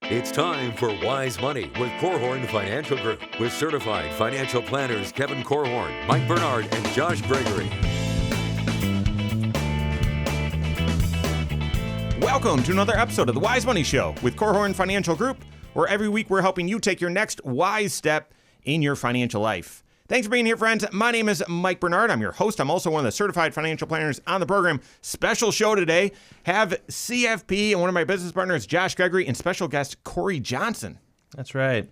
It's time for Wise Money with Korhorn Financial Group with certified financial planners Kevin Korhorn, Mike Bernard, and Josh Gregory. Welcome to another episode of the Wise Money Show with Korhorn Financial Group, where every week we're helping you take your next wise step in your financial life. Thanks for being here, friends. My name is Mike Bernard. I'm your host. I'm also one of the certified financial planners on the program. Special show today. Have CFP and one of my business partners, Josh Gregory, and special guest, Corey Johnson. That's right.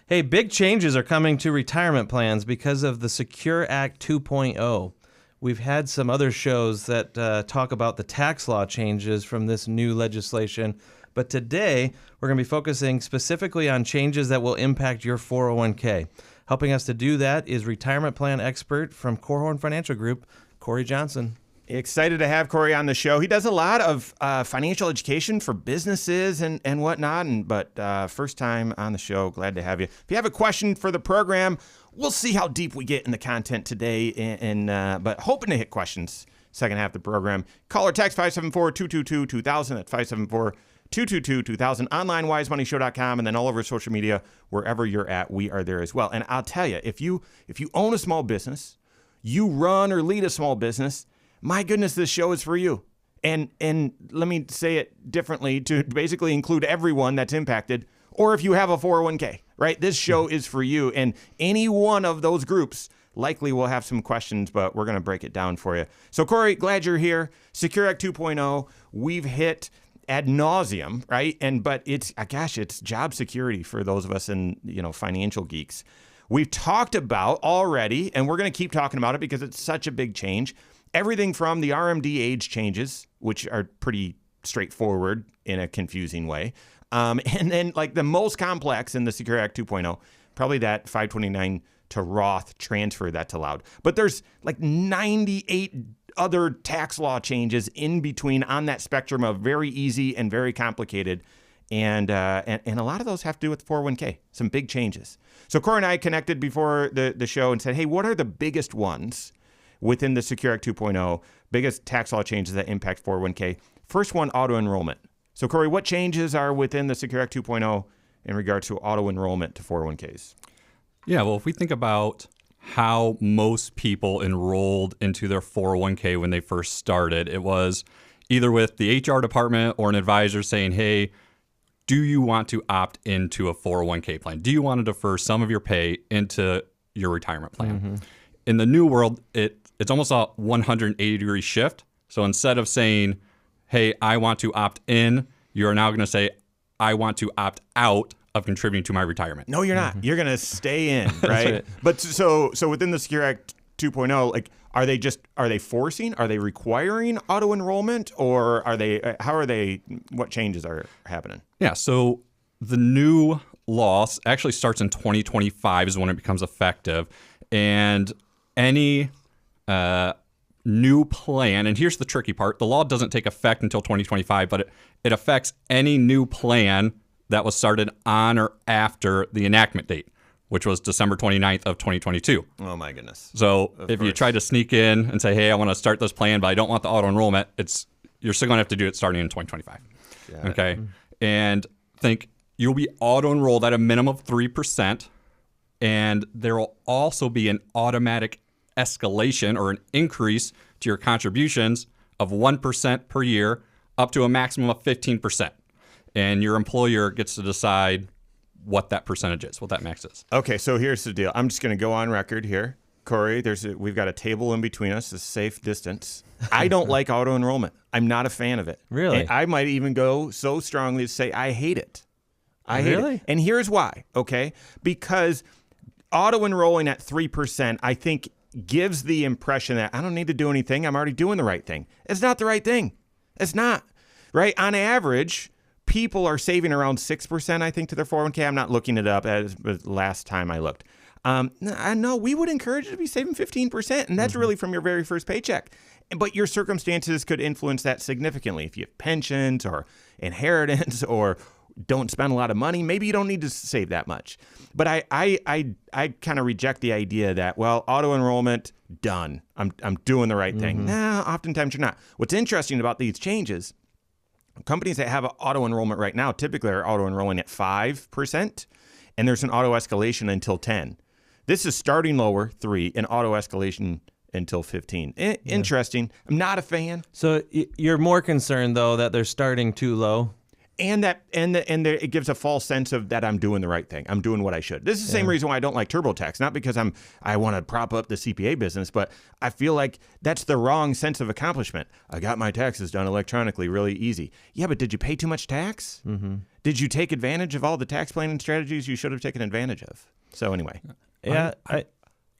Hey, big changes are coming to retirement plans because of the Secure Act 2.0. We've had some other shows that talk about the tax law changes from this new legislation. But today, we're going to be focusing specifically on changes that will impact your 401k. Helping us to do that is retirement plan expert from Korhorn Financial Group, Corey Johnson. Excited to have Corey on the show. He does a lot of financial education for businesses and whatnot. But first time on the show, glad to have you. If you have a question for the program, we'll see how deep we get in the content today. But hoping to hit questions second half of the program. Call or text 574-222-2000. That's 574-222-2000. Online, wisemoneyshow.com, and then all over social media, wherever you're at, we are there as well. And I'll tell you, if you own a small business, you run or lead a small business, my goodness, this show is for you. And let me say it differently to basically include everyone that's impacted, or if you have a 401k, right? This show is for you. And any one of those groups likely will have some questions, but we're going to break it down for you. So, Corey, glad you're here. Secure Act 2.0, we've hit ad nauseum, right? But it's job security for those of us in, financial geeks. We've talked about already, and we're going to keep talking about it because it's such a big change. Everything from the RMD age changes, which are pretty straightforward in a confusing way. And then like the most complex in the Secure Act 2.0, probably that 529 to Roth transfer that's allowed. But there's like 98 other tax law changes in between on that spectrum of very easy and very complicated. And a lot of those have to do with 401k, some big changes. So Corey and I connected before the show and said, hey, what are the biggest ones within the Secure Act 2.0, biggest tax law changes that impact 401k? First one, auto enrollment. So Corey, what changes are within the Secure Act 2.0 in regard to auto enrollment to 401ks? Yeah, well, if we think about how most people enrolled into their 401k when they first started, it was either with the HR department or an advisor saying, hey, do you want to opt into a 401k plan? Do you want to defer some of your pay into your retirement plan? Mm-hmm. In the new world, it's almost a 180-degree shift. So instead of saying, hey, I want to opt in, you're now going to say, I want to opt out of contributing to my retirement. No, you're not. Mm-hmm. You're going to stay in, right? Right? But so within the Secure Act 2.0, like, are they forcing? Are they requiring auto enrollment, or what changes are happening? Yeah. So the new law actually starts in 2025 is when it becomes effective, and any new plan, and here's the tricky part, the law doesn't take effect until 2025, but it affects any new plan that was started on or after the enactment date, which was December 29th of 2022. Oh, my goodness. So if you try to sneak in and say, hey, I want to start this plan, but I don't want the auto enrollment, you're still going to have to do it starting in 2025. Okay? And think you'll be auto enrolled at a minimum of 3%, and there will also be an automatic escalation or an increase to your contributions of 1% per year up to a maximum of 15%. And your employer gets to decide what that percentage is, what that max is. Okay, so here's the deal. I'm just going to go on record here. Corey, we've got a table in between us, a safe distance. I don't like auto enrollment. I'm not a fan of it. Really? And I might even go so strongly to say I hate it. I hate it. And here's why, okay? Because auto enrolling at 3%, I think, gives the impression that I don't need to do anything. I'm already doing the right thing. It's not the right thing. It's not, right? On average, people are saving around 6%, I think, to their 401k. I'm not looking it up as last time I looked. No, we would encourage you to be saving 15%, and that's really from your very first paycheck. But your circumstances could influence that significantly. If you have pensions or inheritance or don't spend a lot of money, maybe you don't need to save that much. But I kind of reject the idea that, well, auto enrollment, done. I'm doing the right thing. No, oftentimes you're not. What's interesting about these changes, Companies that have auto enrollment right now typically are auto enrolling at 5%, and there's an auto escalation until 10. This is starting lower, 3, and auto escalation until 15. Interesting. I'm not a fan. So you're more concerned though that they're starting too low. And it gives a false sense of that I'm doing the right thing. I'm doing what I should. This is the same reason why I don't like TurboTax. Not because I want to prop up the CPA business, but I feel like that's the wrong sense of accomplishment. I got my taxes done electronically, really easy. Yeah, but did you pay too much tax? Mm-hmm. Did you take advantage of all the tax planning strategies you should have taken advantage of? So anyway. Yeah, I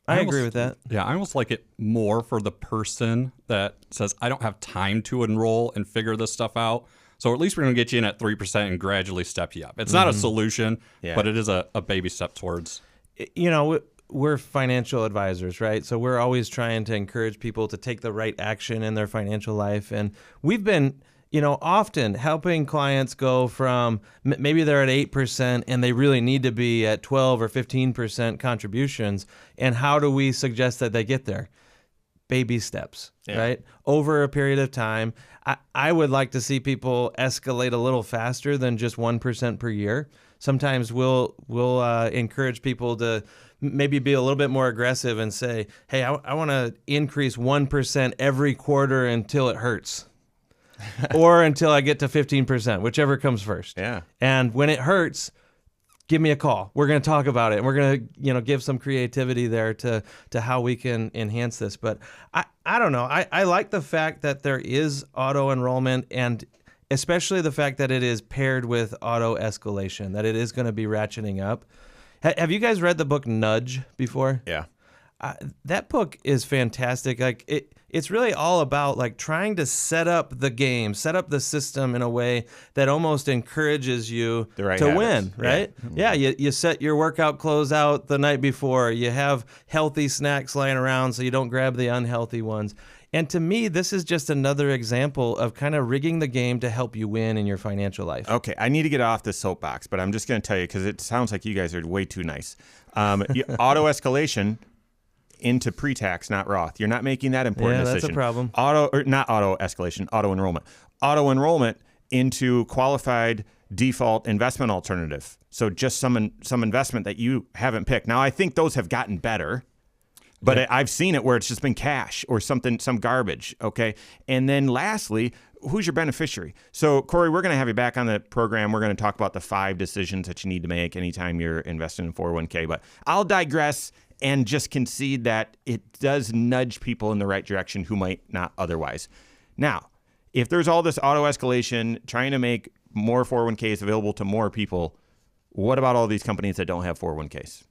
agree with that. Yeah, I almost like it more for the person that says, I don't have time to enroll and figure this stuff out. So at least we're going to get you in at 3% and gradually step you up. It's not a solution, but it is a baby step towards. You know, we're financial advisors, right? So we're always trying to encourage people to take the right action in their financial life. And we've been, often helping clients go from maybe they're at 8% and they really need to be at 12 or 15% contributions. And how do we suggest that they get there? Baby steps, right? Over a period of time. I would like to see people escalate a little faster than just 1% per year. Sometimes we'll encourage people to maybe be a little bit more aggressive and say, hey, I want to increase 1% every quarter until it hurts. Or until I get to 15%, whichever comes first. Yeah. And when it hurts, give me a call. We're going to talk about it, and we're going to give some creativity there to how we can enhance this. But I don't know. I like the fact that there is auto enrollment, and especially the fact that it is paired with auto escalation, that it is going to be ratcheting up. Have you guys read the book Nudge before? Yeah. That book is fantastic. Like it's really all about like trying to set up the game, set up the system in a way that almost encourages you to win, right? Yeah, you set your workout clothes out the night before. You have healthy snacks lying around so you don't grab the unhealthy ones. And to me, this is just another example of kind of rigging the game to help you win in your financial life. Okay, I need to get off the soapbox, but I'm just going to tell you because it sounds like you guys are way too nice. Auto escalation into pre-tax, not Roth. You're not making that important decision. Yeah, that's a problem. Not auto escalation, auto enrollment. Auto enrollment into qualified default investment alternative. So just some investment that you haven't picked. Now, I think those have gotten better, but I've seen it where it's just been cash or something, some garbage. Okay. And then lastly, who's your beneficiary? So, Corey, we're going to have you back on the program. We're going to talk about the 5 decisions that you need to make anytime you're investing in 401k. But I'll digress and just concede that it does nudge people in the right direction who might not otherwise. Now, if there's all this auto escalation, trying to make more 401ks available to more people, what about all these companies that don't have 401ks?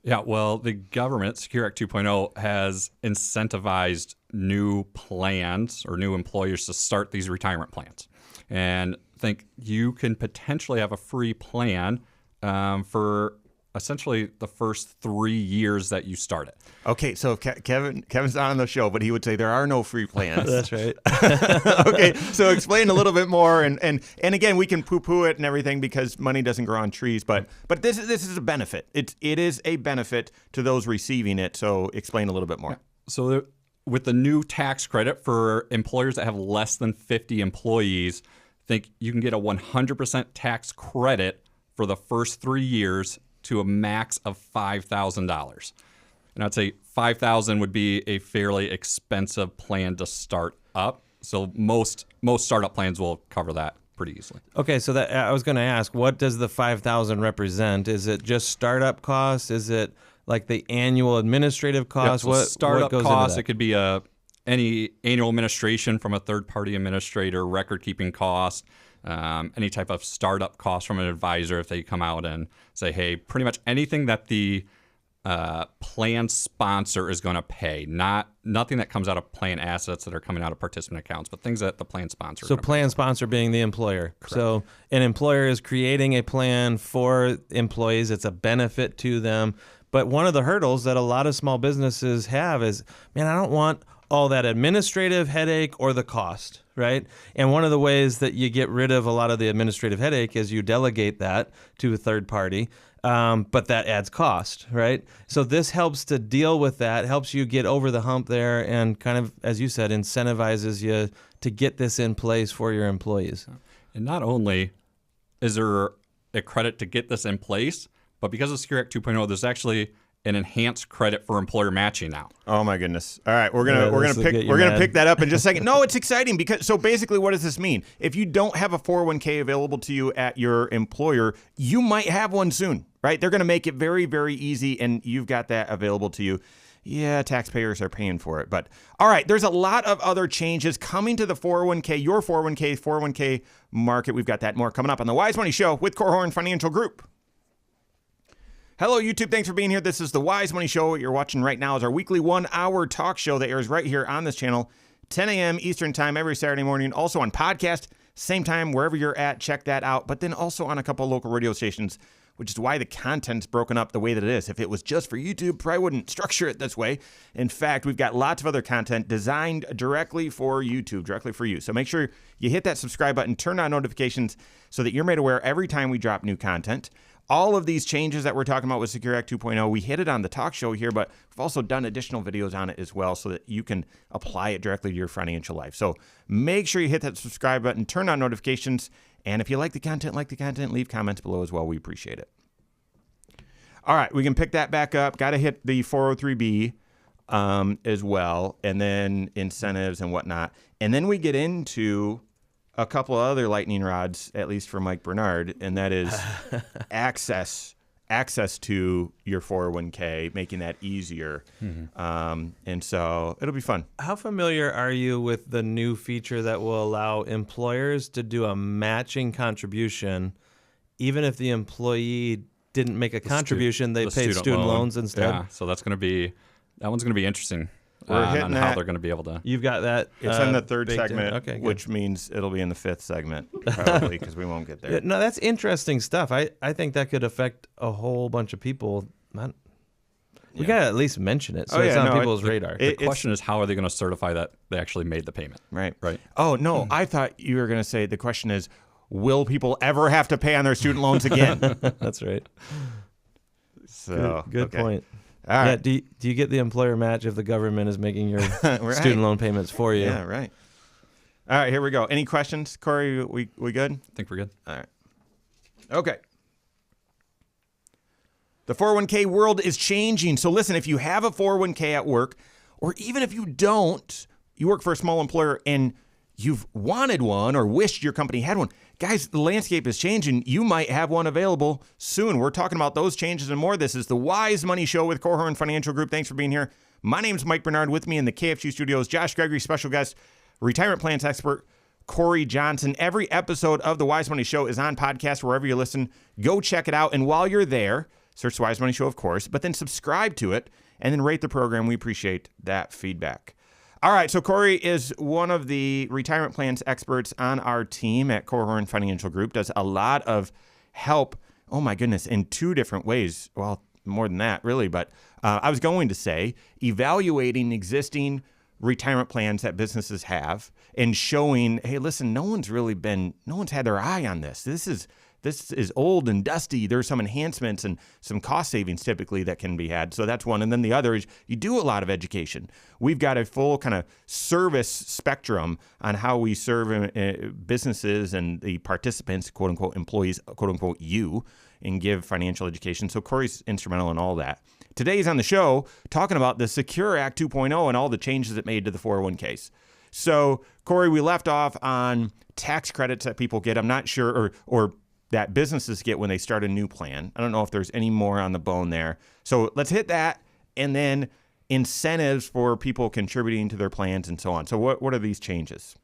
Yeah, well, the government, Secure Act 2.0, has incentivized new plans or new employers to start these retirement plans. And I think you can potentially have a free plan for essentially the first 3 years that you start it. Okay, so Kevin's not on the show, but he would say there are no free plans. That's right. Okay, so explain a little bit more, and again, we can poo-poo it and everything because money doesn't grow on trees, but this is a benefit. It is a benefit to those receiving it. So explain a little bit more. Yeah. So with the new tax credit for employers that have less than 50 employees, I think you can get a 100% tax credit for the first 3 years to a max of $5,000. And I'd say $5,000 would be a fairly expensive plan to start up. So most startup plans will cover that pretty easily. Okay, so that I was going to ask, what does the $5,000 represent? Is it just startup costs? Is it like the annual administrative costs? Yep, so startup costs, it could be any annual administration from a third-party administrator, record-keeping costs, any type of startup cost from an advisor if they come out and say, hey, pretty much anything that the plan sponsor is going to pay, nothing that comes out of plan assets that are coming out of participant accounts, but things that the plan sponsor. So plan sponsor being the employer. Correct. So an employer is creating a plan for employees. It's a benefit to them. But one of the hurdles that a lot of small businesses have is, man, I don't want all that administrative headache or the cost, right? And one of the ways that you get rid of a lot of the administrative headache is you delegate that to a third party, but that adds cost, right? So this helps to deal with that, helps you get over the hump there, and kind of, as you said, incentivizes you to get this in place for your employees. And not only is there a credit to get this in place, but because of Secure Act 2.0, there's actually an enhanced credit for employer matching now. Oh my goodness! All right, we're Yeah, gonna this will pick get you we're gonna mad. pick that up in just a second. No, it's exciting because so basically, what does this mean? If you don't have a 401k available to you at your employer, you might have one soon, right? They're gonna make it very, very easy, and you've got that available to you. Yeah, taxpayers are paying for it, but all right. There's a lot of other changes coming to the 401k, your 401k market. We've got that and more coming up on the Wise Money Show with Korhorn Financial Group. Hello, YouTube. Thanks for being here. This is the Wise Money Show. What you're watching right now is our weekly 1-hour talk show that airs right here on this channel, 10 a.m. Eastern Time every Saturday morning. Also on podcast, same time, wherever you're at, check that out. But then also on a couple of local radio stations, which is why the content's broken up the way that it is. If it was just for YouTube, probably wouldn't structure it this way. In fact, we've got lots of other content designed directly for YouTube, directly for you. So make sure you hit that subscribe button, turn on notifications so that you're made aware every time we drop new content. All of these changes that we're talking about with Secure Act 2.0, we hit it on the talk show here, but we've also done additional videos on it as well so that you can apply it directly to your financial life. So make sure you hit that subscribe button, turn on notifications, and if you like the content, leave comments below as well. We appreciate it. All right, we can pick that back up. Got to hit the 403B as well, and then incentives and whatnot. And then we get into a couple of other lightning rods, at least for Mike Bernard, and that is access to your 401k, making that easier. And so it'll be fun. How familiar are you with the new feature that will allow employers to do a matching contribution, even if the employee didn't make a contribution, they paid student loans instead? Yeah, so that one's going to be interesting. We're hitting on how they're going to be able to. You've got that. It's in the third baked in. segment, Okay, good. which means it'll be in the fifth segment, probably, because we won't get there. Yeah, no, that's interesting stuff. I think that could affect a whole bunch of people. We got to at least mention it so it's on people's radar. The question is, how are they going to certify that they actually made the payment? Right. Right. Oh, no, I thought you were going to say the question is, will people ever have to pay on their student loans again? That's right. So Good okay. point. All right. Yeah, do you get the employer match if the government is making your Right. student loan payments for you? Yeah, right. All right, here we go. Any questions, Corey? We good? I think we're good. All right. Okay. The 401k world is changing. So listen, if you have a 401k at work, or even if you don't, you work for a small employer and you've wanted one or wished your company had one, guys, the landscape is changing. You might have one available soon. We're talking about those changes and more. This is the Wise Money Show with Korhorn Financial Group. Thanks for being here. My name is Mike Bernard. With me in the KFG studios, Josh Gregory, special guest, retirement plans expert, Corey Johnson. Every episode of the Wise Money Show is on podcast wherever you listen. Go check it out. And while you're there, search the Wise Money Show, of course, but then subscribe to it and then rate the program. We appreciate that feedback. All right, so Corey is one of the retirement plans experts on our team at Korhorn Financial Group, does a lot of help, oh my goodness, in two different ways. Well, more than that, really, but I was going to say evaluating existing retirement plans that businesses have and showing, hey, listen, no one's had their eye on this. This is old and dusty. There's some enhancements and some cost savings typically that can be had. So that's one. And then the other is you do a lot of education. We've got a full kind of service spectrum on how we serve businesses and the participants, quote unquote, employees, quote unquote, you, and give financial education. So Corey's instrumental in all that. Today he's on the show talking about the Secure Act 2.0 and all the changes it made to the 401ks. So Corey, we left off on tax credits that people get. I'm not sure, or that businesses get when they start a new plan. I don't know if there's any more on the bone there. So let's hit that, and then incentives for people contributing to their plans and so on. So what are these changes?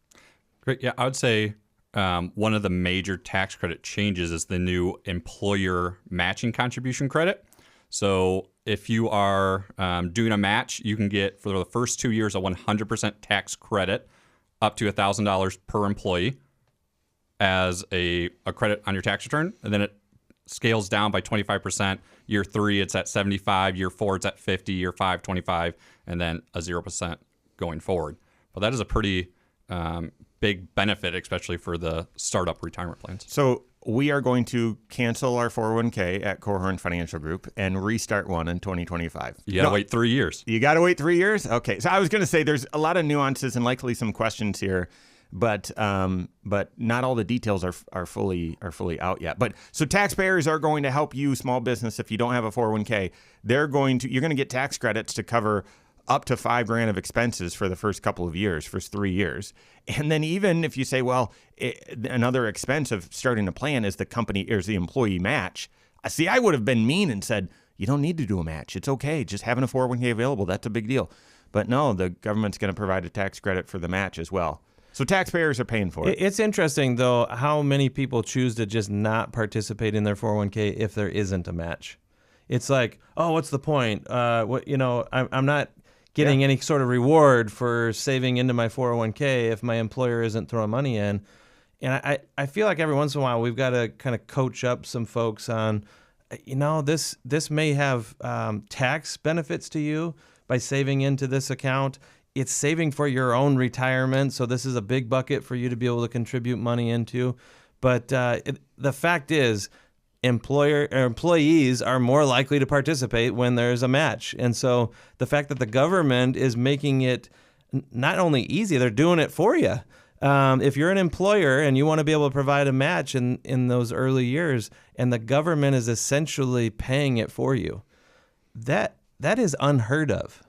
Great. Yeah, I would say one of the major tax credit changes is the new employer matching contribution credit. So if you are doing a match, you can get for the first 2 years a 100% tax credit up to $1,000 per employee as a credit on your tax return, and then it scales down by 25%. Year 3, it's at 75. Year 4, it's at 50. Year 5, 25, and then a 0% going forward. But that is a pretty big benefit, especially for the startup retirement plans. So we are going to cancel our 401k at Korhorn Financial Group and restart one in 2025. You got to wait 3 years. You got to wait 3 years? Okay. So I was going to say there's a lot of nuances and likely some questions here but not all the details are fully out yet. But so taxpayers are going to help you, small business, if you don't have a 401k. You're going to get tax credits to cover up to $5,000 of expenses for the first couple of years, first 3 years. And then even if you say, well, another expense of starting a plan is the employee match. See, I would have been mean and said, you don't need to do a match. It's okay. Just having a 401k available, that's a big deal. But no, the government's going to provide a tax credit for the match as well. So taxpayers are paying for it. It's interesting, though, how many people choose to just not participate in their 401k if there isn't a match. It's like, oh, what's the point? I'm not getting any sort of reward for saving into my 401k if my employer isn't throwing money in. And I feel like every once in a while we've got to kind of coach up some folks on, this may have tax benefits to you by saving into this account. It's saving for your own retirement, so this is a big bucket for you to be able to contribute money into. But the fact is, employees are more likely to participate when there's a match. And so the fact that the government is making it not only easy, they're doing it for you. If you're an employer and you want to be able to provide a match in those early years, and the government is essentially paying it for you, that is unheard of.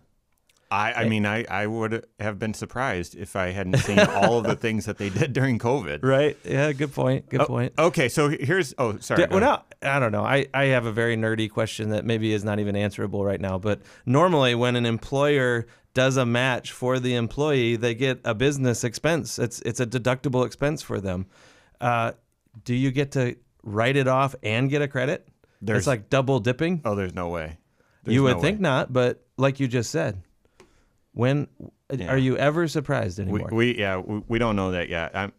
I would have been surprised if I hadn't seen all of the things that they did during COVID. Right. Yeah, good point. Good point. Okay, so here's sorry. I don't know. I have a very nerdy question that maybe is not even answerable right now, but normally when an employer does a match for the employee, they get a business expense. It's a deductible expense for them. Do you get to write it off and get a credit? It's like double dipping. Oh, there's no way. You would think not, but like you just said, are you ever surprised anymore? We don't know that yet.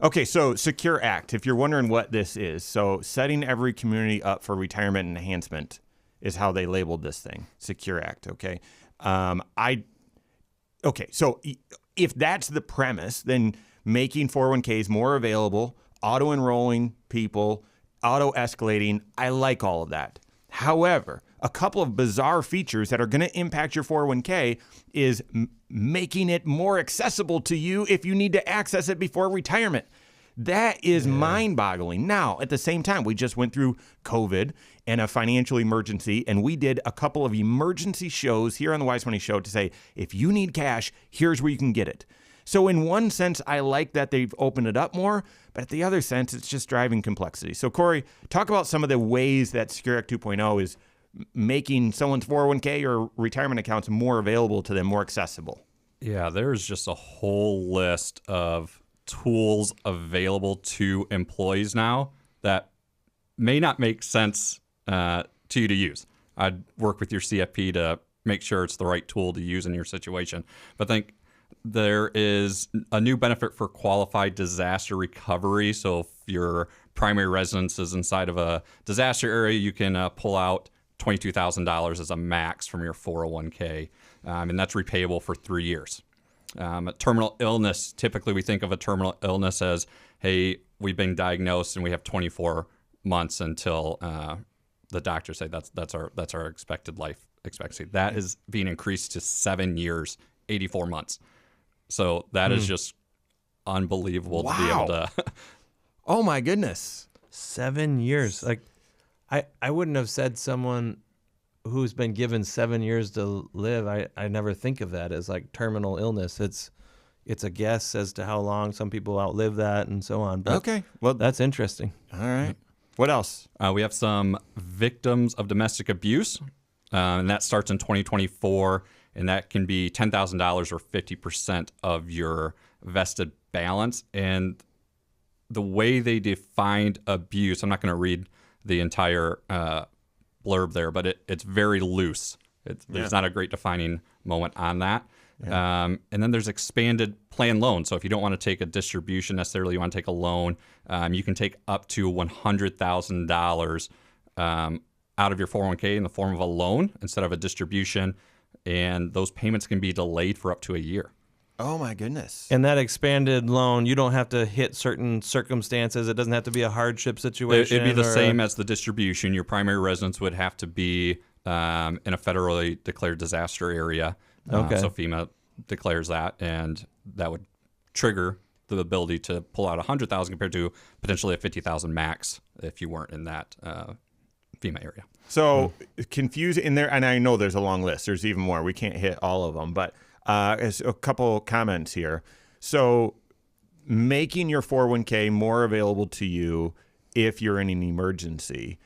Okay, so Secure Act. If you're wondering what this is, so setting every community up for retirement enhancement is how they labeled this thing. Secure Act. Okay. So if that's the premise, then making 401ks more available, auto-enrolling people, auto-escalating, I like all of that. However, a couple of bizarre features that are going to impact your 401k is making it more accessible to you if you need to access it before retirement. That is mind-boggling. Now, at the same time, we just went through COVID and a financial emergency, and we did a couple of emergency shows here on the Wise Money Show to say, if you need cash, here's where you can get it. So in one sense, I like that they've opened it up more, but at the other sense, it's just driving complexity. So Corey, talk about some of the ways that Secure Act 2.0 is making someone's 401k or retirement accounts more available to them, more accessible. Yeah, there's just a whole list of tools available to employees now that may not make sense to you to use. I'd work with your CFP to make sure it's the right tool to use in your situation. But I think there is a new benefit for qualified disaster recovery. So if your primary residence is inside of a disaster area, you can pull out $22,000 as a max from your 401k, and that's repayable for 3 years. A terminal illness, typically we think of a terminal illness as, hey, we've been diagnosed and we have 24 months until the doctors say that's our expected life expectancy. That is being increased to 7 years, 84 months. So that is just unbelievable to be able to. Oh my goodness. 7 years. Like I wouldn't have said someone who's been given 7 years to live. I never think of that as like terminal illness. It's a guess as to how long some people outlive that and so on. But okay. Well, that's interesting. All right. What else? We have some victims of domestic abuse, and that starts in 2024, and that can be $10,000 or 50% of your vested balance. And the way they defined abuse, I'm not going to read the entire blurb there, but it's very loose. There's not a great defining moment on that. Yeah. And then there's expanded plan loans. So if you don't want to take a distribution necessarily, you want to take a loan, you can take up to $100,000 out of your 401k in the form of a loan instead of a distribution. And those payments can be delayed for up to a year. Oh, my goodness. And that expanded loan, you don't have to hit certain circumstances. It doesn't have to be a hardship situation. It'd be the same as the distribution. Your primary residence would have to be in a federally declared disaster area. Okay. So FEMA declares that, and that would trigger the ability to pull out $100,000 compared to potentially a $50,000 max if you weren't in that FEMA area. So confused in there, and I know there's a long list. There's even more. We can't hit all of them, but there's a couple comments here. So making your 401k more available to you if you're in an emergency.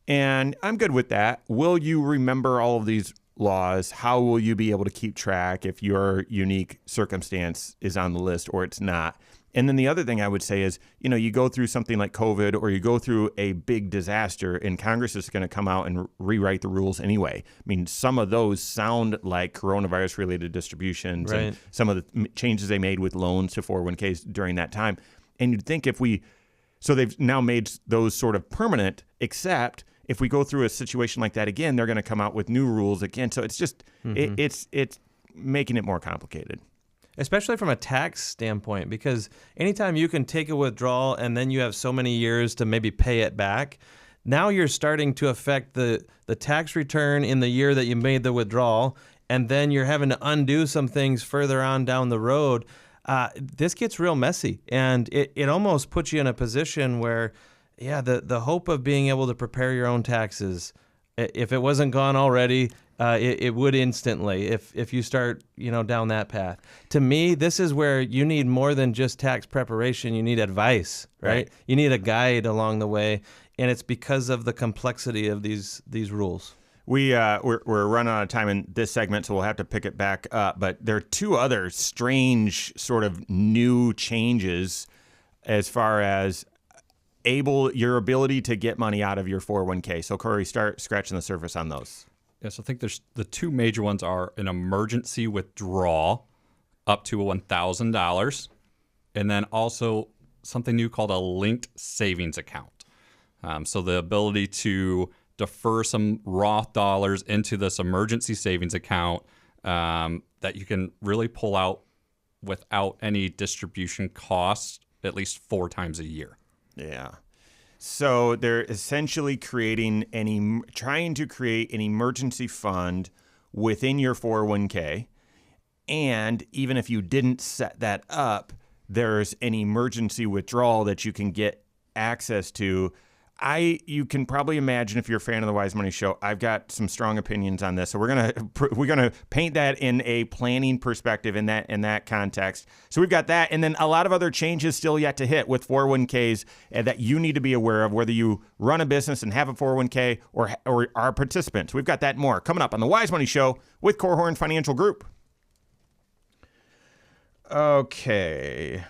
And I'm good with that. Will you remember all of these laws? How will you be able to keep track if your unique circumstance is on the list or it's not? And then the other thing I would say is, you go through something like COVID or you go through a big disaster and Congress is going to come out and rewrite the rules anyway. I mean, some of those sound like coronavirus related distributions Right. and some of the changes they made with loans to 401ks during that time. And you'd think so they've now made those sort of permanent, except if we go through a situation like that again, they're going to come out with new rules again. So it's just, it's making it more complicated. Especially from a tax standpoint, because anytime you can take a withdrawal and then you have so many years to maybe pay it back, now you're starting to affect the tax return in the year that you made the withdrawal, and then you're having to undo some things further on down the road. This gets real messy, and it almost puts you in a position where, the hope of being able to prepare your own taxes, if it wasn't gone already, it would instantly if you start down that path. To me, this is where you need more than just tax preparation. You need advice, right? You need a guide along the way, and it's because of the complexity of these rules. We're running out of time in this segment, so we'll have to pick it back up. But there are two other strange sort of new changes as far as your ability to get money out of your 401k. So Corey, start scratching the surface on those. Yes, I think there's the two major ones are an emergency withdrawal up to $1,000, and then also something new called a linked savings account. So the ability to defer some Roth dollars into this emergency savings account that you can really pull out without any distribution costs at least 4 times a year. Yeah. So they're essentially trying to create an emergency fund within your 401k. And even if you didn't set that up, there's an emergency withdrawal that you can get access to. You can probably imagine, if you're a fan of the Wise Money Show, I've got some strong opinions on this. So we're gonna paint that in a planning perspective in that context. So we've got that, and then a lot of other changes still yet to hit with 401ks that you need to be aware of, whether you run a business and have a 401k or are participants. We've got that and more coming up on the Wise Money Show with Korhorn Financial Group. Okay,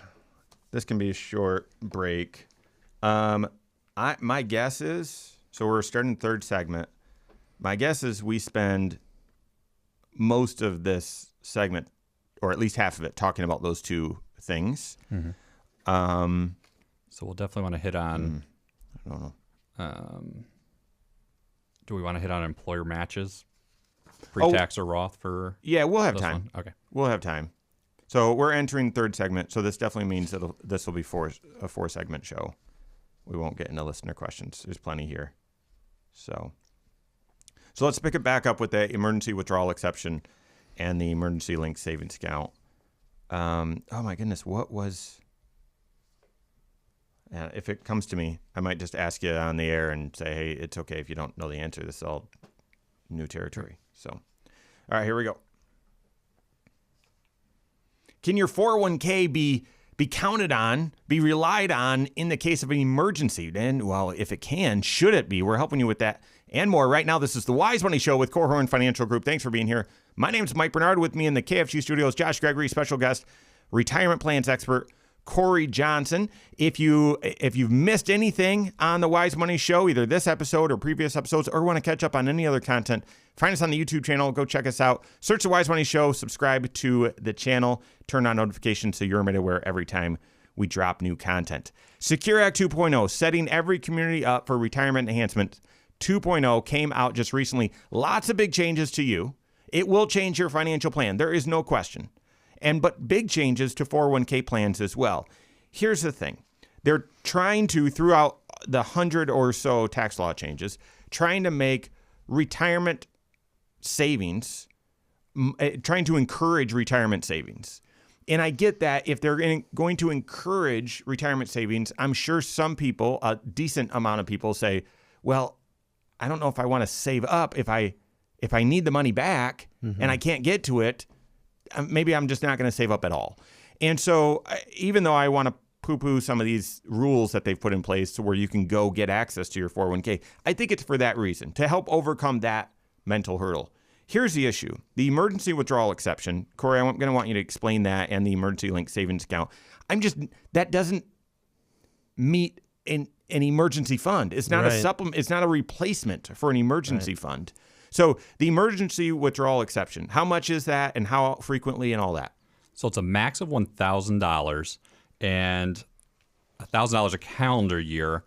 this can be a short break. My guess is, so we're starting the third segment. My guess is we spend most of this segment, or at least half of it, talking about those two things. Mm-hmm. So we'll definitely want to hit on. I don't know. Do we want to hit on employer matches, pre-tax or Roth for? Yeah, we'll have this time. one? Okay, We'll have time. So we're entering third segment. So this definitely means this will be a 4-segment show. We won't get into listener questions. There's plenty here. So let's pick it back up with the emergency withdrawal exception and the emergency linked savings account. Oh my goodness, what was? If it comes to me, I might just ask you on the air and say, hey, it's okay if you don't know the answer. This is all new territory. So, all right, here we go. Can your 401k be counted on, be relied on in the case of an emergency? And, well, if it can, should it be? We're helping you with that and more. Right now, this is the Wise Money Show with Korhorn Financial Group. Thanks for being here. My name is Mike Bernard. With me in the KFG studios, Josh Gregory, special guest, retirement plans expert, Corey Johnson. If you've missed anything on the Wise Money Show, either this episode or previous episodes, or want to catch up on any other content, find us on the YouTube channel. Go check us out. Search the Wise Money Show. Subscribe to the channel. Turn on notifications so you're made aware every time we drop new content. Secure Act 2.0, setting every community up for retirement enhancement. 2.0 came out just recently. Lots of big changes to you. It will change your financial plan. There is no question. But big changes to 401k plans as well. Here's the thing. They're trying to, throughout the 100 or so tax law changes, trying to make retirement savings, trying to encourage retirement savings. And I get that if they're going to encourage retirement savings, I'm sure some people, a decent amount of people say, well, I don't know if I want to save up if I need the money back and I can't get to it, maybe I'm just not going to save up at all. And so even though I want to poo-poo some of these rules that they've put in place to where you can go get access to your 401k, I think it's for that reason, to help overcome that mental hurdle. Here's the issue. The emergency withdrawal exception, Corey, I'm going to want you to explain that, and the emergency linked savings account. That doesn't meet an emergency fund. It's not a supplement. It's not a replacement for an emergency fund. So the emergency withdrawal exception, how much is that and how frequently and all that? So it's a max of $1,000 and $1,000 a calendar year,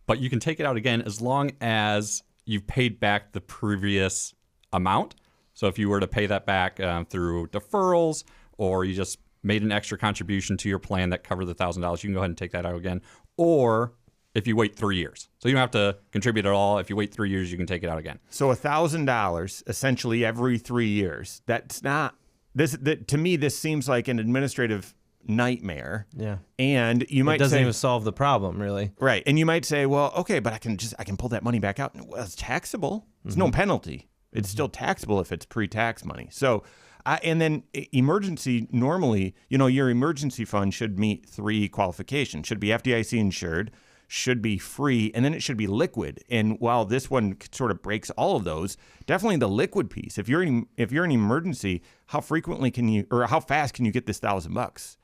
but you can take it out again as long as you've paid back the previous amount. So if you were to pay that back through deferrals, or you just made an extra contribution to your plan that covered the $1,000, you can go ahead and take that out again. Or if you wait 3 years. So you don't have to contribute at all. If you wait 3 years, you can take it out again. So $1,000 essentially every 3 years. That's not this. To me, this seems like an administrative nightmare. Yeah. And you might it doesn't say, even solve the problem, really. Right. And you might say, well, okay, but I can pull that money back out. Well, it's taxable. It's no penalty. It's still taxable if it's pre-tax money. So, and then emergency, normally, your emergency fund should meet 3 qualifications. Should be FDIC insured, should be free, and then it should be liquid. And while this one sort of breaks all of those, definitely the liquid piece. If you're in emergency, how frequently can you, or how fast can you get this $1,000?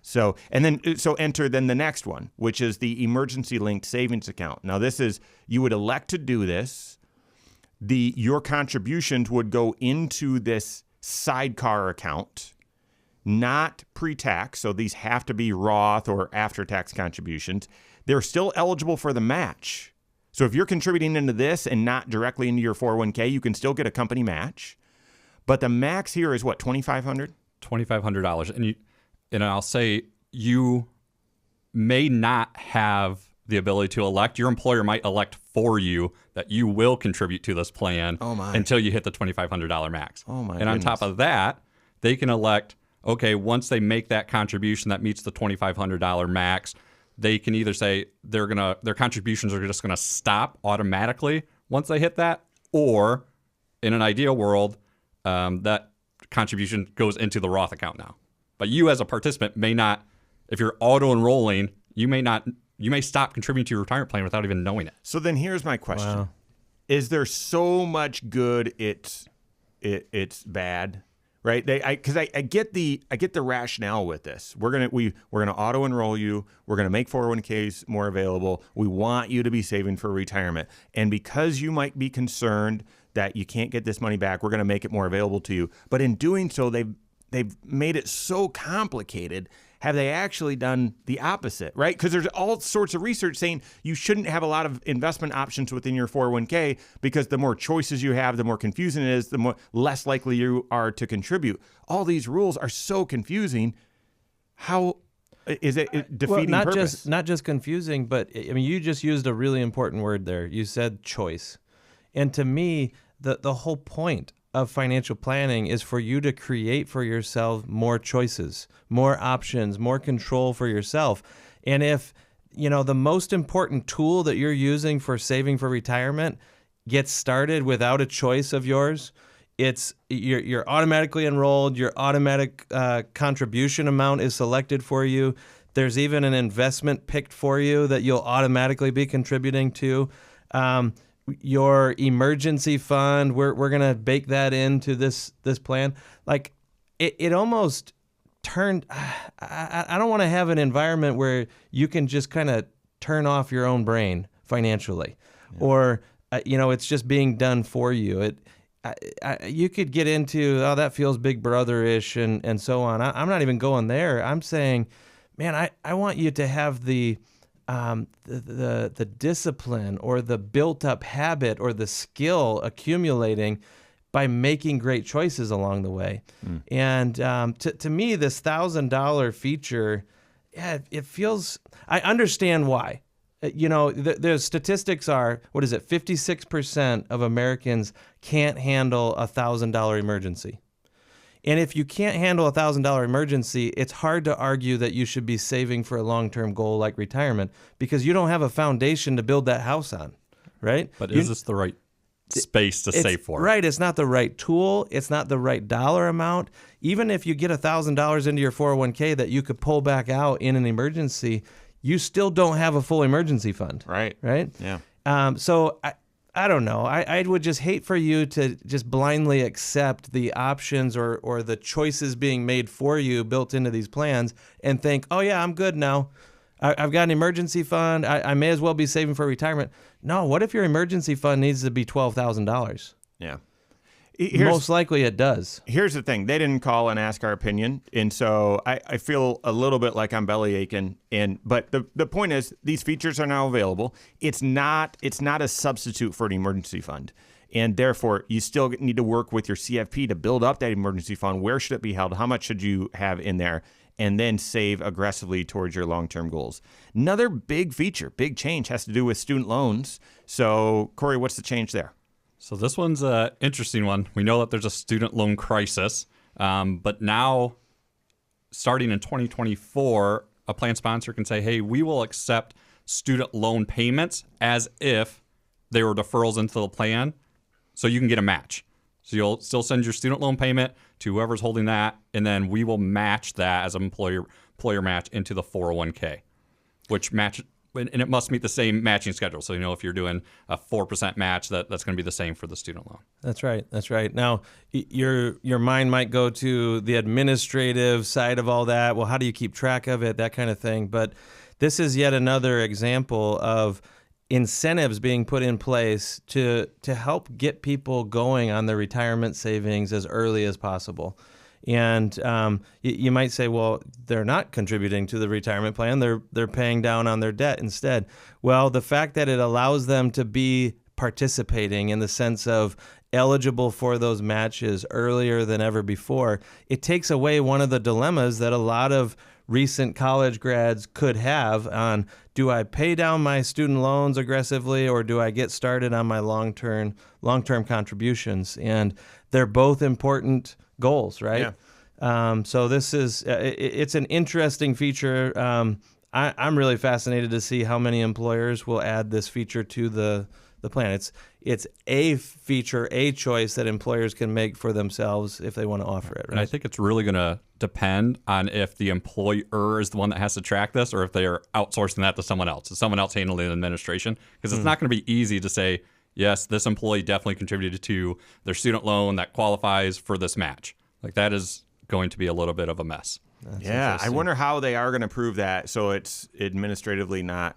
So enter then the next one, which is the emergency linked savings account. Now this is, you would elect to do this. Your contributions would go into this sidecar account, not pre-tax. So these have to be Roth or after-tax contributions. They're still eligible for the match. So if you're contributing into this and not directly into your 401k, you can still get a company match. But the max here is what, $2,500? $2,500. And I'll say you may not have the ability to elect. Your employer might elect for you that you will contribute to this plan until you hit the $2,500 max. And on top of that, they can elect, okay, once they make that contribution that meets the $2,500 max, they can either say their contributions are just going to stop automatically once they hit that, or in an ideal world, that contribution goes into the Roth account now. But you as a participant may not, if you're auto-enrolling, you may stop contributing to your retirement plan without even knowing it. So then here's my question. Wow. Is there so much good it's bad? Right? Because I get the rationale with this. We're gonna auto enroll you. We're gonna make 401ks more available. We want you to be saving for retirement. And because you might be concerned that you can't get this money back, we're gonna make it more available to you. But in doing so, they've made it so complicated. Have they actually done the opposite, right? Because there's all sorts of research saying you shouldn't have a lot of investment options within your 401k because the more choices you have, the more confusing it is, the less likely you are to contribute. All these rules are so confusing. How is it defeating purpose? Not just confusing, but I mean, you just used a really important word there. You said choice. And to me, the whole point of financial planning is for you to create for yourself more choices, more options, more control for yourself. And if, the most important tool that you're using for saving for retirement gets started without a choice of yours, you're automatically enrolled, your automatic contribution amount is selected for you. There's even an investment picked for you that you'll automatically be contributing to. Your emergency fund, we're gonna bake that into this plan. Like it almost turned. I don't want to have an environment where you can just kind of turn off your own brain financially, or it's just being done for you. You could get into that feels Big Brother-ish and so on. I'm not even going there. I'm saying, man, I want you to have the discipline or the built-up habit or the skill accumulating by making great choices along the way. And to me, this $1,000 feature, it feels. I understand why. The statistics are, 56% of Americans can't handle a $1,000 emergency. And if you can't handle $1,000 emergency, it's hard to argue that you should be saving for a long-term goal like retirement because you don't have a foundation to build that house on, right? But is this the right space to save for? Right. It's not the right tool. It's not the right dollar amount. Even if you get $1,000 into your 401k that you could pull back out in an emergency, you still don't have a full emergency fund. Right. Right? Yeah. So I don't know. I would just hate for you to just blindly accept the options or the choices being made for you built into these plans and think, oh, yeah, I'm good now. I've got an emergency fund. I may as well be saving for retirement. No, what if your emergency fund needs to be $12,000? Yeah. Most likely it does. Here's the thing. They didn't call and ask our opinion. And so I feel a little bit like I'm belly aching. But the point is these features are now available. It's not a substitute for an emergency fund. And therefore, you still need to work with your CFP to build up that emergency fund. Where should it be held? How much should you have in there? And then save aggressively towards your long-term goals. Another big feature, big change has to do with student loans. So, Corey, what's the change there? So this one's an interesting one. We know that there's a student loan crisis, but now, starting in 2024, a plan sponsor can say, hey, we will accept student loan payments as if they were deferrals into the plan, so you can get a match. So you'll still send your student loan payment to whoever's holding that, and then we will match that as an employer match into the 401k, which match, and it must meet the same matching schedule. So, if you're doing a 4% match, that's going to be the same for the student loan. That's right. That's right. Now, your mind might go to the administrative side of all that. Well, how do you keep track of it? That kind of thing. But this is yet another example of incentives being put in place to help get people going on their retirement savings as early as possible. And you might say, well, they're not contributing to the retirement plan. They're paying down on their debt instead. Well, the fact that it allows them to be participating in the sense of eligible for those matches earlier than ever before, it takes away one of the dilemmas that a lot of recent college grads could have on, do I pay down my student loans aggressively or do I get started on my long-term contributions? And they're both important goals, right? Yeah. So this is, it's an interesting feature. I'm really fascinated to see how many employers will add this feature to the plan. It's a feature, a choice that employers can make for themselves if they want to offer it. Right? And I think it's really going to depend on if the employer is the one that has to track this or if they are outsourcing that to someone else. Is someone else handling the administration? Because it's not going to be easy to say, yes, this employee definitely contributed to their student loan that qualifies for this match. Like that is going to be a little bit of a mess. Yeah, I wonder how they are going to prove that so it's administratively not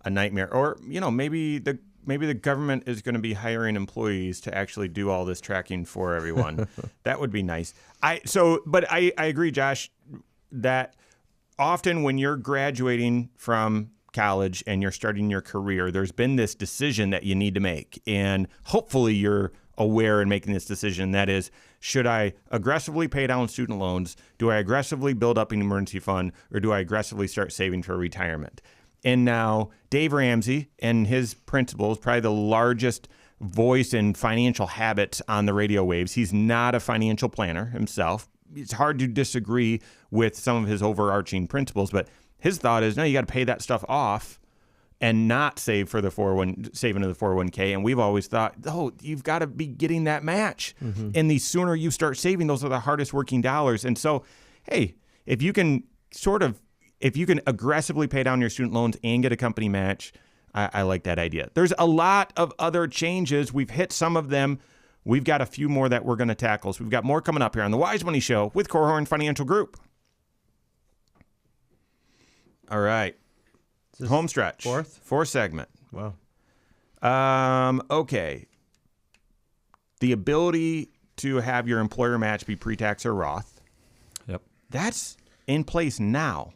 a nightmare. Or, maybe the government is going to be hiring employees to actually do all this tracking for everyone. That would be nice. But I agree, Josh, that often when you're graduating from college and you're starting your career, there's been this decision that you need to make. And hopefully you're aware in making this decision. That is, should I aggressively pay down student loans? Do I aggressively build up an emergency fund? Or do I aggressively start saving for retirement? And now Dave Ramsey and his principals, probably the largest voice in financial habits on the radio waves. He's not a financial planner himself. It's hard to disagree with some of his overarching principles, but his thought is, no, you got to pay that stuff off and not save for the save into the 401k. And we've always thought, you've got to be getting that match. Mm-hmm. And the sooner you start saving, those are the hardest working dollars. And so, hey, if you can aggressively pay down your student loans and get a company match, I like that idea. There's a lot of other changes. We've hit some of them. We've got a few more that we're going to tackle. So we've got more coming up here on the Wise Money Show with Korhorn Financial Group. All right. Home stretch. Fourth segment. Wow. Okay. The ability to have your employer match be pre-tax or Roth. Yep. That's in place now.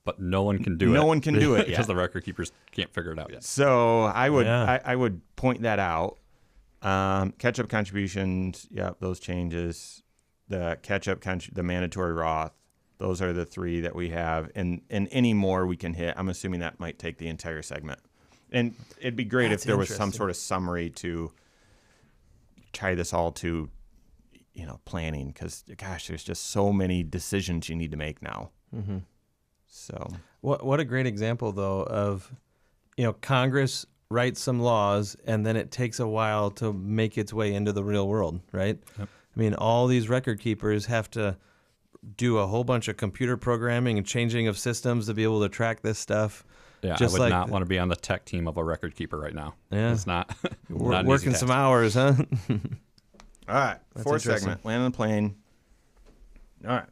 But no one can do it. No one can do it because the record keepers can't figure it out yet. So I would point that out. Catch-up contributions, those changes. The catch-up, the mandatory Roth. Those are the three that we have, and any more we can hit. I'm assuming that might take the entire segment. And it'd be great if there was some sort of summary to tie this all to, planning, because gosh, there's just so many decisions you need to make now. Mm-hmm. So what a great example though of, Congress writes some laws and then it takes a while to make its way into the real world, right? Yep. I mean, all these record keepers have to do a whole bunch of computer programming and changing of systems to be able to track this stuff. Yeah, Just I would like not want to be on the tech team of a record keeper right now. Yeah. It's not, We're not an easy working task. some hours, huh? all right, fourth interesting. segment, land on the plane. All right.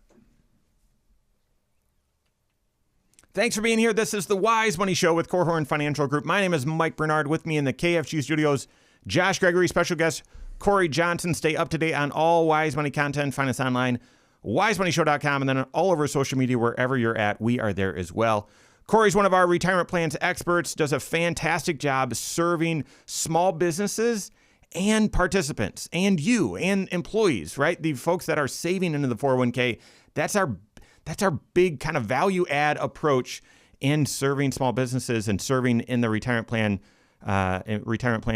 Thanks for being here. This is the Wise Money Show with Korhorn Financial Group. My name is Mike Bernard. With me in the KFG studios, Josh Gregory, special guest Corey Johnson. Stay up to date on all Wise Money content. Find us online, wisemoneyshow.com, and then all over social media, wherever you're at, we are there as well. Corey's one of our retirement plans experts, does a fantastic job serving small businesses and participants and you and employees, right? The folks that are saving into the 401k. That's our big kind of value add approach in serving small businesses and serving in the retirement plan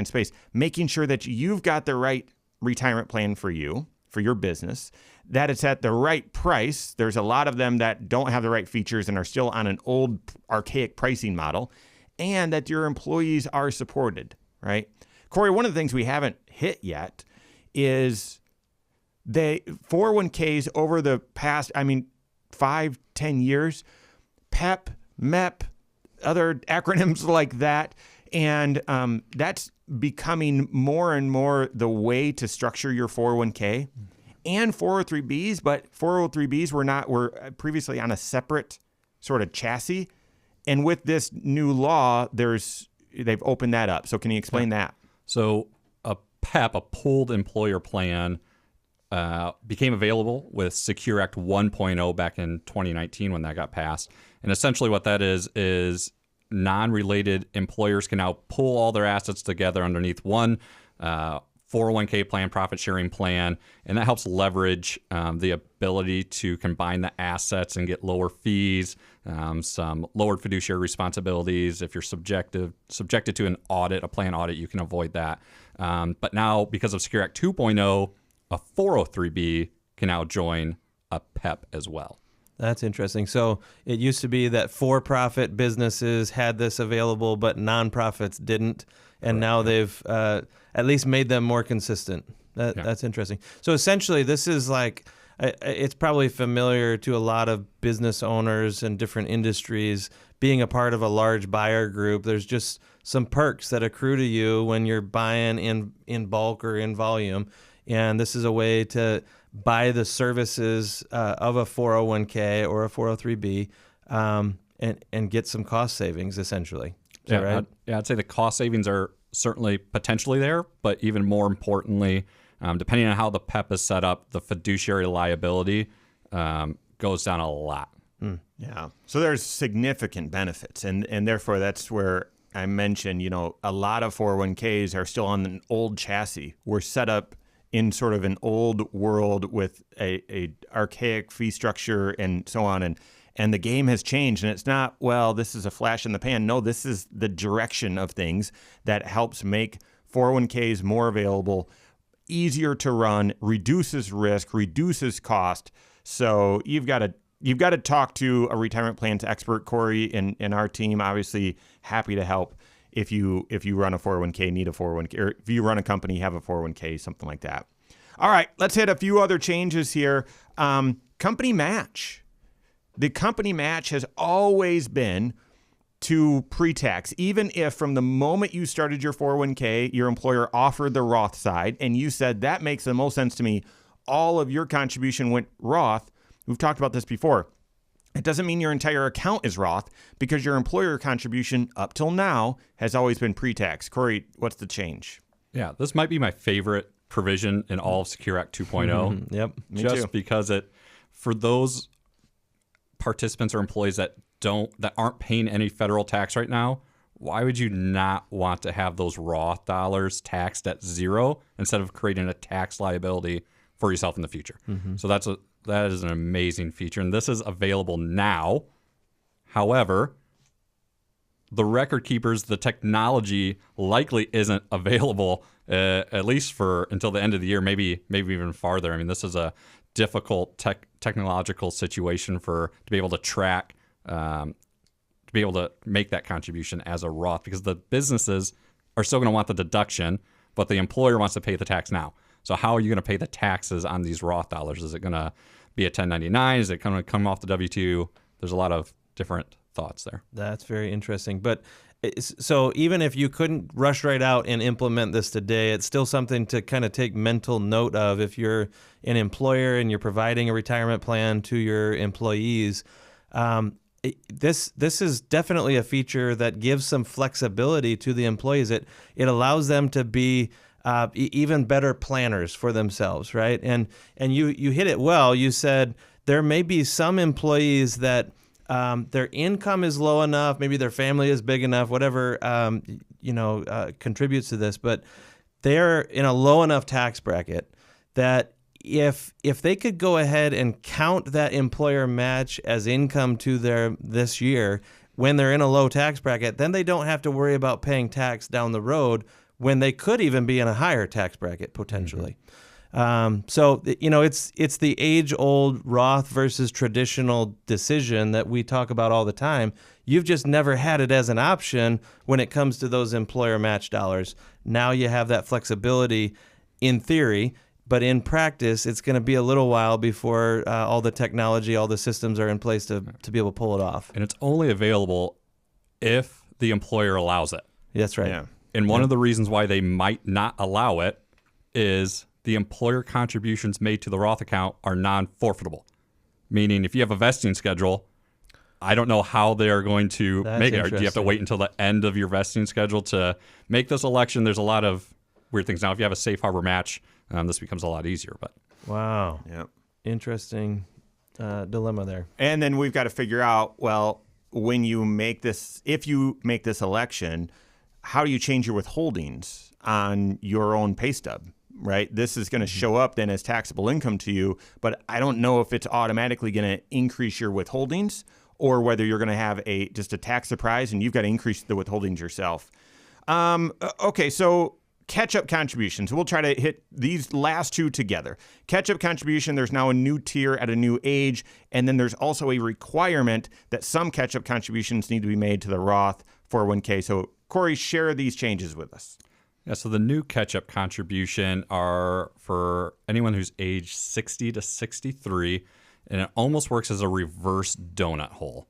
space, making sure that you've got the right retirement plan for you, for your business, that it's at the right price. There's a lot of them that don't have the right features and are still on an old archaic pricing model, and that your employees are supported, right? Corey, one of the things we haven't hit yet is the 401ks over the past, 5-10 years, PEP, MEP, other acronyms like that. And that's becoming more and more the way to structure your 401k and 403bs. But 403bs were previously on a separate sort of chassis. And with this new law, they've opened that up. So can you explain that? So a PEP, a pooled employer plan, became available with Secure Act 1.0 back in 2019 when that got passed. And essentially what that is non-related employers can now pool all their assets together underneath one 401k plan, profit sharing plan, and that helps leverage the ability to combine the assets and get lower fees, some lowered fiduciary responsibilities. If you're subjected to an audit, a plan audit, you can avoid that. But now, because of Secure Act 2.0, a 403b can now join a PEP as well. That's interesting. So it used to be that for-profit businesses had this available, but nonprofits didn't, and now they've at least made them more consistent. That's interesting. So essentially, this is like, it's probably familiar to a lot of business owners and different industries being a part of a large buyer group. There's just some perks that accrue to you when you're buying in bulk or in volume, and this is a way to buy the services of a 401k or a 403b and get some cost savings, essentially. Is that right? I'd say the cost savings are certainly potentially there, but even more importantly, depending on how the PEP is set up, the fiduciary liability goes down a lot. Yeah. So there's significant benefits, and therefore that's where I mentioned, a lot of 401ks are still on an old chassis. We're set up in sort of an old world with a archaic fee structure and so on. And the game has changed, and it's not, well, this is a flash in the pan. No, this is the direction of things that helps make 401ks more available, easier to run, reduces risk, reduces cost. So you've got to talk to a retirement plans expert, Corey, and our team. Obviously, happy to help. If you run a 401k, need a 401k, or if you run a company, have a 401k, something like that. All right, let's hit a few other changes here. Company match. The company match has always been to pre-tax, even if from the moment you started your 401k, your employer offered the Roth side, and you said, that makes the most sense to me, all of your contribution went Roth. We've talked about this before. It doesn't mean your entire account is Roth, because your employer contribution up till now has always been pre-tax. Corey, what's the change? Yeah, this might be my favorite provision in all of Secure Act 2.0. Yep. Me just too. because for those participants or employees that aren't paying any federal tax right now, why would you not want to have those Roth dollars taxed at zero instead of creating a tax liability for yourself in the future? So that is an amazing feature, and this is available now. However, the record keepers, the technology likely isn't available at least for until the end of the year, maybe even farther. I mean, this is a difficult technological situation to be able to track, to be able to make that contribution as a Roth, because the businesses are still going to want the deduction, but the employer wants to pay the tax now. So how are you going to pay the taxes on these Roth dollars? Is it going to be a 1099? Is it going to come off the W-2? There's a lot of different thoughts there. That's very interesting. But so even if you couldn't rush right out and implement this today, it's still something to kind of take mental note of if you're an employer and you're providing a retirement plan to your employees. This is definitely a feature that gives some flexibility to the employees. It allows them to be even better planners for themselves, right? And you hit it well. You said there may be some employees that their income is low enough, maybe their family is big enough, whatever contributes to this, but they're in a low enough tax bracket that if they could go ahead and count that employer match as income to this year when they're in a low tax bracket, then they don't have to worry about paying tax down the road when they could even be in a higher tax bracket potentially. So it's the age-old Roth versus traditional decision that we talk about all the time. You've just never had it as an option when it comes to those employer match dollars. Now you have that flexibility in theory, but in practice, it's going to be a little while before all the technology, all the systems are in place to be able to pull it off. And it's only available if the employer allows it. That's right. Yeah. And one of the reasons why they might not allow it is the employer contributions made to the Roth account are non-forfeitable. Meaning if you have a vesting schedule, I don't know how they're going to make it. Do you have to wait until the end of your vesting schedule to make this election? There's a lot of weird things. Now, if you have a safe harbor match, this becomes a lot easier. But wow. Yeah. Interesting dilemma there. And then we've got to figure out, well, when you make this, if you make this election, how do you change your withholdings on your own pay stub, right? This is going to show up then as taxable income to you, but I don't know if it's automatically going to increase your withholdings or whether you're going to have just a tax surprise and you've got to increase the withholdings yourself. Okay, so catch-up contributions. We'll try to hit these last two together. Catch-up contribution, there's now a new tier at a new age, and then there's also a requirement that some catch-up contributions need to be made to the Roth 401k. So, Corey, share these changes with us. Yeah, so the new catch-up contribution are for anyone who's age 60 to 63, and it almost works as a reverse donut hole.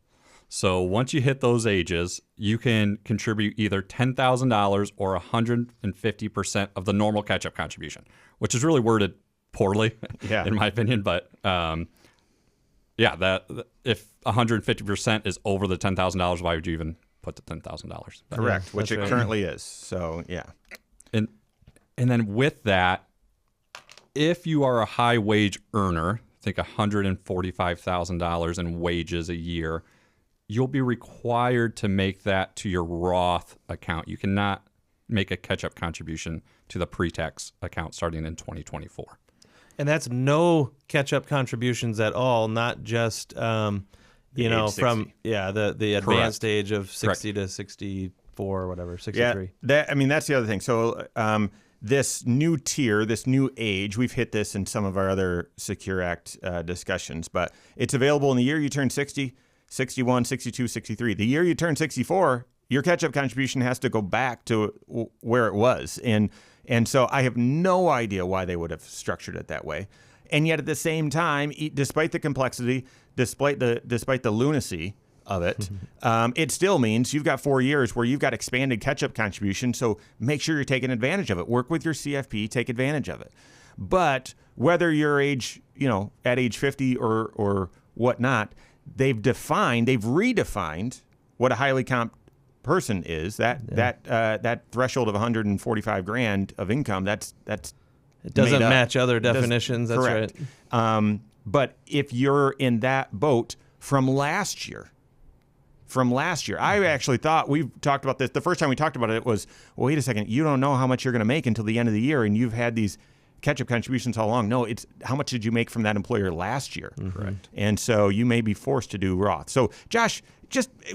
So once you hit those ages, you can contribute either $10,000 or 150% of the normal catch-up contribution, which is really worded poorly, in my opinion. But that if 150% is over the $10,000, why would you even put the $10,000? Correct, which it currently is. So, yeah. And then with that, if you are a high wage earner, think $145,000 in wages a year, you'll be required to make that to your Roth account. You cannot make a catch-up contribution to the pre-tax account starting in 2024. And that's no catch-up contributions at all, not just from the advanced age of 60 to 64 or whatever, 63. Yeah, that's the other thing. So this new tier, this new age, we've hit this in some of our other Secure Act discussions, but it's available in the year you turn 60, 61, 62, 63. The year you turn 64, your catch-up contribution has to go back to where it was. And so I have no idea why they would have structured it that way. And yet at the same time, despite the complexity, despite the lunacy of it, it still means you've got 4 years where you've got expanded catch-up contribution. So make sure you're taking advantage of it. Work with your CFP, take advantage of it. But whether you're at age 50 or whatnot, they've redefined what a highly comp person is. That threshold of $145,000 of income. That's it doesn't match other definitions. That's correct. Right. But if you're in that boat from last year, I actually thought, we've talked about this. The first time we talked about it was, well, wait a second, you don't know how much you're going to make until the end of the year, and you've had these catch-up contributions all along. No, it's how much did you make from that employer last year? Correct. And so you may be forced to do Roth. So Josh,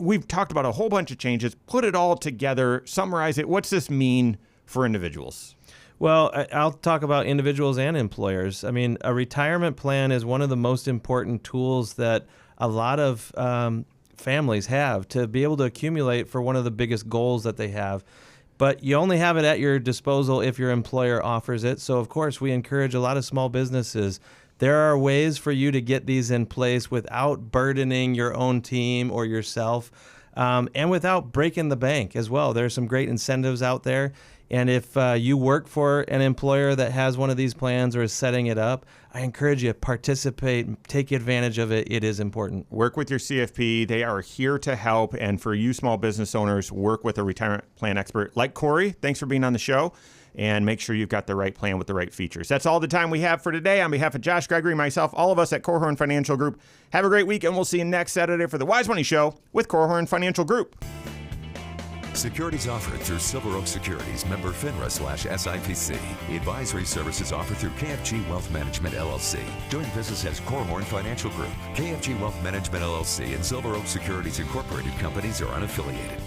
we've talked about a whole bunch of changes. Put it all together, summarize it. What's this mean for individuals? Well, I'll talk about individuals and employers. I mean, a retirement plan is one of the most important tools that a lot of families have to be able to accumulate for one of the biggest goals that they have. But you only have it at your disposal if your employer offers it. So, of course, we encourage a lot of small businesses. There are ways for you to get these in place without burdening your own team or yourself, and without breaking the bank as well. There are some great incentives out there. And if you work for an employer that has one of these plans or is setting it up, I encourage you to participate, take advantage of it. It is important. Work with your CFP. They are here to help. And for you small business owners, work with a retirement plan expert like Corey. Thanks for being on the show. And make sure you've got the right plan with the right features. That's all the time we have for today. On behalf of Josh Gregory, myself, all of us at Korhorn Financial Group, have a great week, and we'll see you next Saturday for the Wise Money Show with Korhorn Financial Group. Securities offered through Silver Oak Securities, member FINRA/SIPC. Advisory services offered through KFG Wealth Management, LLC. Doing business as Korhorn Financial Group. KFG Wealth Management, LLC and Silver Oak Securities Incorporated companies are unaffiliated.